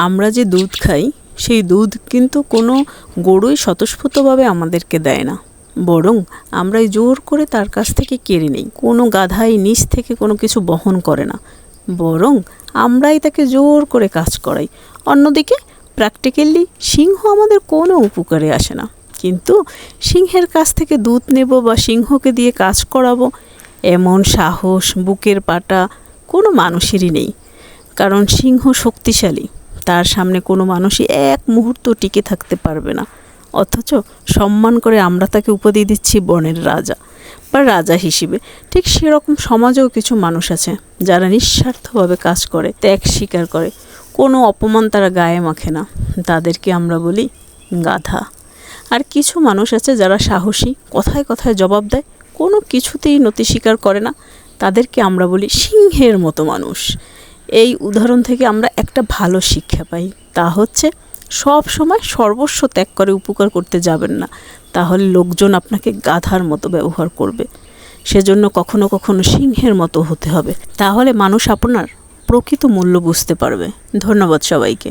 আমরা যে দুধ খাই সেই দুধ কিন্তু কোনো গরুই স্বতঃস্ফূর্তভাবে আমাদেরকে দেয় না, বরং আমরাই জোর করে তার কাছ থেকে কেড়ে নিই। কোনো গাধাই নিচ থেকে কোনো কিছু বহন করে না, বরং আমরাই তাকে জোর করে কাজ করাই। অন্যদিকে প্র্যাকটিক্যালি সিংহ আমাদের কোনো উপকারে আসে না, কিন্তু সিংহের কাছ থেকে দুধ নেব বা সিংহকে দিয়ে কাজ করাবো এমন সাহস বুকের পাটা কোনো মানুষেরই নেই। কারণ সিংহ শক্তিশালী, তার সামনে কোনো মানুষই এক মুহূর্ত টিকে থাকতে পারবে না। অথচ সম্মান করে আমরা তাকে উপাধি দিচ্ছি বনের রাজা বা রাজা হিসেবে। ঠিক সেরকম সমাজেও কিছু মানুষ আছে যারা নিঃস্বার্থভাবে কাজ করে, ত্যাগ স্বীকার করে, কোনো অপমান তারা গায়ে মাখে না। তাদেরকে আমরা বলি গাধা। আর কিছু মানুষ আছে যারা সাহসী, কথায় কথায় জবাব দেয়, কোনো কিছুতেই নতি স্বীকার করে না। তাদেরকে আমরা বলি সিংহের মতো মানুষ। এই উদাহরণ থেকে আমরা একটা ভালো শিক্ষা পাই, তা হচ্ছে সব সময় সর্বস্ব ত্যাগ করে উপকার করতে যাবেন না, তাহলে লোকজন আপনাকে গাধার মতো ব্যবহার করবে। সেজন্য কখনো কখনো সিংহের মতো হতে হবে, তাহলে মানুষ আপনার প্রকৃত মূল্য বুঝতে পারবে। ধন্যবাদ সবাইকে।